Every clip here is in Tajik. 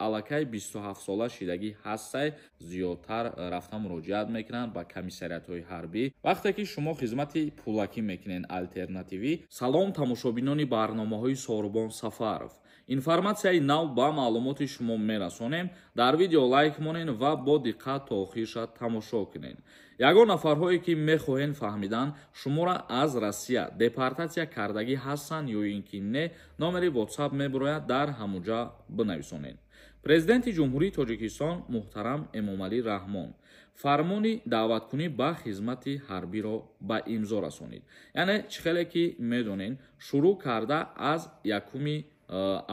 аллакай 27 сола шидагӣ ҳастай зиёдтар рафта муроҷиат мекунанд ба комиссариятҳои ҳарбӣ. вақте ки шумо хизмати пулакӣ мекунед алтернативӣ. салом тамошобинони барномаҳои Сорбон Сафаров. информатсияи нав ба маълумоти шумо мерасонем. дар видео лайк монед ва бо диққат то охирша тамошо кунед. ягон нафарҳое ки мехоҳед фаҳмидан шуморо аз Россия депортатсия кардагӣ ҳастанд ё ин ки не, номери WhatsApp мебарояд дар ҳамуҷа бинависонед. президенти ҷумҳурии Тоҷикистон муҳтарам Эмомалӣ Раҳмон фармони даъваткунӣ ба хизмати ҳарбиро ба имзо расонид. яъне чӣ хеле ки медонед шурӯъ карда аз 1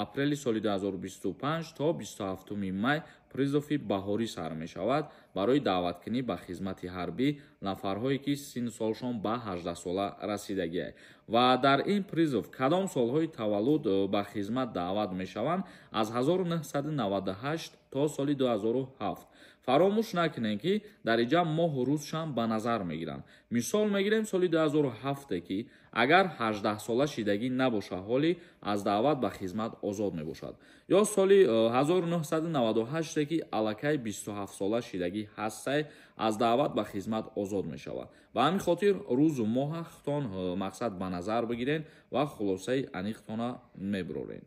апрели соли 2025 то 27 май призофи баҳорӣ сар мешавад барои даъваткунӣ ба хизмати ҳарбӣ нафарҳое ки синни солшон ба 18 сола расидагиаст. ва дар ин призов кадом солҳои таваллуд ба хизмат даъват мешаванд аз 1998 то соли 2007. фаромӯш накунед ки дар инҷа моҳу рӯзшан ба назар мегиранд. мисол мегирем соли 2007 ки агар 18 сола шидагӣ набошад ҳолӣ аз даъват ба хизмат озод мебошад. ё соли 1998 ки аллакай 27 сола шидагӣ ҳастай аз даъват ба хизмат озод мешавад. ба ҳамин хотир рӯзу моҳа хитон мақсад ба назар бигиред ва хулосаи аниқтона мебароред.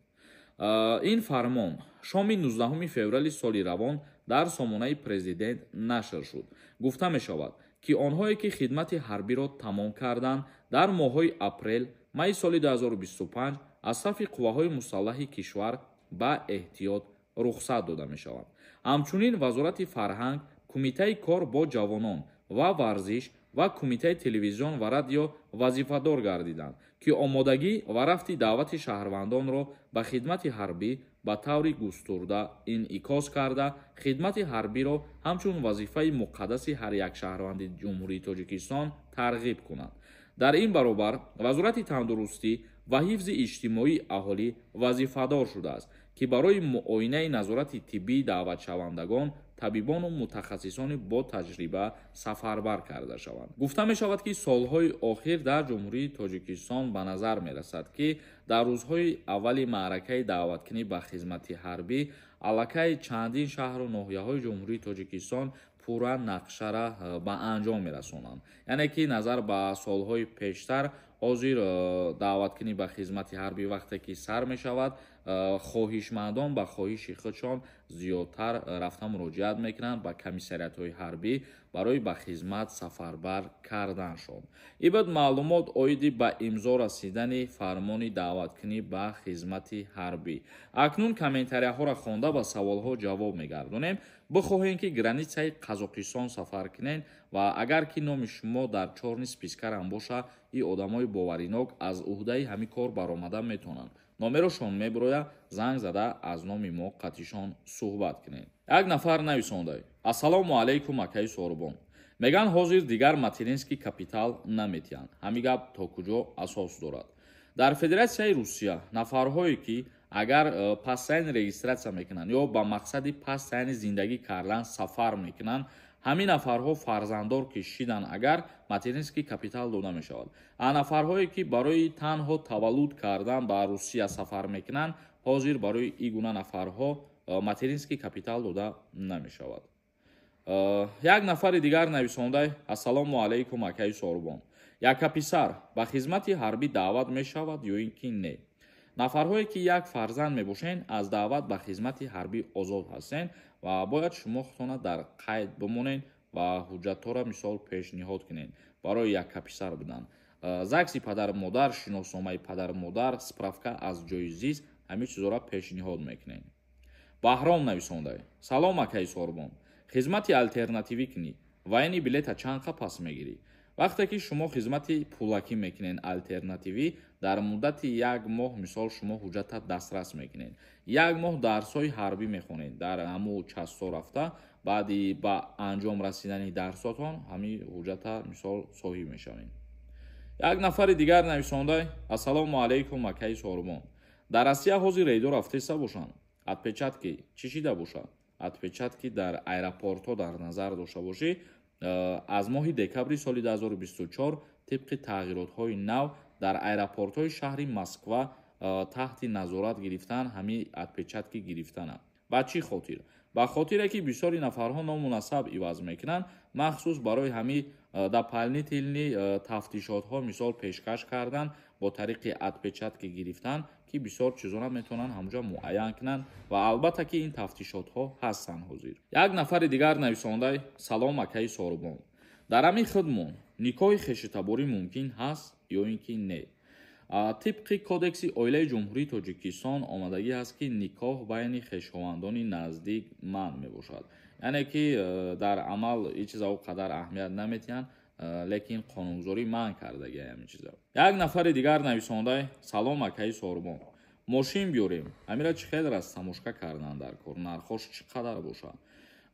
ин фармон шоми 19 феврали соли равон дар сомонаи президент нашр шуд. гуфта мешавад ки онҳое ки хидмати ҳарбиро тамом карданд дар моҳҳои апрел, майи соли 2025 аз сафи қувваҳои мусаллаҳи кишвар ба эҳтиёт рухсат дода мешаванд. ҳамчунин вазорати фарҳанг, кумитаи кор бо ҷавонон ва варзиш ва кумитаи телевизион ва радио вазифадор гардиданд ки омодагӣ ва рафти даъвати шаҳрвандонро ба хидмати ҳарбӣ ба таври густурда инъикос карда хидмати ҳарбиро ҳамчун вазифаи муқаддаси ҳар як шаҳрванди ҷумҳурии Тоҷикистон тарғиб кунанд. дар ин баробар вазорати тандурустӣ ва ҳифзи иҷтимоии аҳолӣ вазифадор шудааст ки барои муоинаи назорати тиббии даъватшавандагон табибону мутахассисони бо таҷриба сафарбар карда шаванд. гуфта мешавад ки солҳои охир дар ҷумҳурии Тоҷикистон ба назар мерасад ки дар рӯзҳои аввали маъракаи даъваткунӣ ба хизмати ҳарбӣ аллакай чандин шаҳру ноҳияҳои ҷумҳурии Тоҷикистон пурра нақшара ба анҷом мерасонанд. яъне ки назар ба солҳои пештар ҳозир даъваткунӣ ба хизмати ҳарбӣ вақте ки сар мешавад, хоҳишмандон ба хоҳиши худшон зиёдтар рафта муроҷиат мекунанд ба комиссариятҳои ҳарбӣ барои ба хизмат сафарбар карданшон. ибод маълумот оиди ба имзо расидани фармони даъваткунӣ ба хизмати ҳарбӣ. акнун комментарияҳоро хонда ба саволҳо ҷавоб мегардонем. бихоҳем ки границаи Қазоқистон сафар кунед ва агар ки номи шумо дар чорни спискарам боша, ин одамои боваринок аз уҳдаи ҳамин кор баромада метавонанд. номерошон мебарояд занг зада аз номи мо қатъишон суҳбат кунед. як нафар нависонда: ассалому алайкум акаи Сорбон. меган ҳозир дигар материнский капитал наметиҳанд. ҳамин гап то куҷо асос дорад? дар Федератсияи Русия нафарҳое ки агар пастайни регистратсия мекунанд ё ба мақсади пастайни зиндагӣ кардан сафар мекунанд, ҳамин нафарҳо фарзанддор ки шиданд агар материнский капитал дода мешавад. нафарҳое ки барои танҳо таваллуд кардан ба Русия сафар мекунанд, ҳозир барои ин гуна нафарҳо материнский капитал дода намешавад. як нафари дигар нависонда: ассалому алайкум акаи Сорбон. яка писар ба хизмати ҳарбӣ даъват мешавад ё ин ки не? нафарҳое ки як фарзанд мебошанд аз даъват ба хизмати ҳарбӣ озод ҳастанд ва бояд шумо худтона дар қайд бимонед ва ҳуҷҷатҳоро мисол пешниҳод кунед барои яка писар будан. загси падару модар, шиносномаи падару модар, справка аз ҷои зист, ҳамин чизоро пешниҳод мекунед. баҳром нависонда: салом акаи Сорбон. хизмати алтернативӣ кунӣ. вайни билета чанд қа пас мегирӣ? вақте ки шумо хизмати пулакӣ мекунед алтернативӣ, дар муддати як моҳ мисол шумо ҳуҷҷата дастрас мекунед. як моҳ дарсҳои ҳарбӣ мехонед. дар ҳамун частҳо рафта баъди ба анҷом расидани дарсотон ҳамин ҳуҷҷата мисол соҳиб мешавед. як нафари дигар нависонда: ассалому алайкум акаи Сорбон. дар Россия ҳозир рейдо рафтеса бошанд. отпечатки чӣ шида бошад? отпечатки дар аэропортҳо дар назар дошта бошӣ. аз моҳи декабри соли 2024 тибқи тағйиротҳои нав дар аэропортҳои шаҳри Москва таҳти назорат гирифтан ҳамин отпечатки гирифтананд ба чӣ хотир? ба хотире ки бисёри нафарҳо номунасаб иваз мекунанд, махсус барои ҳамин дополнительни тафтишотҳо мисол пешкаш кардан бо тариқи отпечатки гирифтан ки бисёр чизона метавонанд ҳамҷо муайян кунанд ва албатта ки ин тафтишотҳо ҳастанд ҳозир. Як нафари дигар нависондаи салом акаи Сорубон. дар ҳамин худмон никоҳи хешитаборӣ мумкин ҳаст ё ин ки не? طبق کودکس اویله جمهوری تاجیکستان آمدگی هست که نکاح بین خویشاوندان نزدیک منع می باشد. یعنی که در عمل این چیزا اونقدر اهمیت نمیتین، لیکن قانونگذاری منع کردگی همین چیزا. یک نفر دیگر نویسنده سلام اکای سوربون. ماشین بیاریم. امیرا چقدر است تماشا کردن در کار؟ نرخش چقدر باشه؟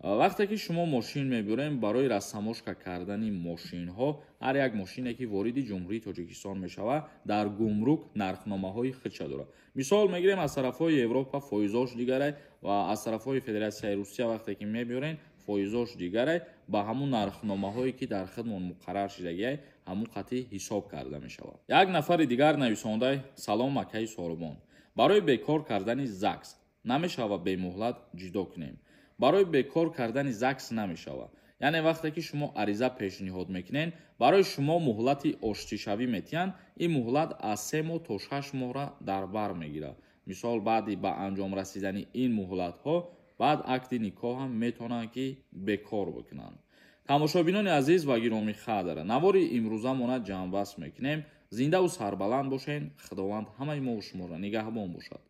وقتی که شما ماشین میبریم برای رسماشکا کردن ماشین ها هر یک ماشینی که وارد جمهوری تاجیکستان میشوه در گمرک نرخنامه های خودش داره. مثال میگیریم از طرف های اروپا فایزاش دیگره و از طرف های فدراسیون روسیه وقتی که میبرین فایزاش دیگره با همون نرخنامه هایی که در خدمت مقرر شده همون قطعی حساب کرده میشوه. یک نفر دیگر نویسنده سلام اکای سوربون. برای بیکار کردن زکس نمیشوه به مهلت جدا کنیم. برای بیکار کردن زکس نمیشود. یعنی وقتی که شما عریضه پیشنهاد میکنین برای شما مهلت آشتیشوی میتین، این مهلت از 3 ماه تا 6 ماه را در بر میگیره. مثال بعدی با انجام رسیدن این مهلت ها بعد عقد نکاح هم میتونن که بیکار بکنن. تماشابینان عزیز و گرامی خاطر نواری امروزه مون جمع بس میکنیم. زنده و سربلند باشین. خداوند همه ما و شما را نگهبان باشد.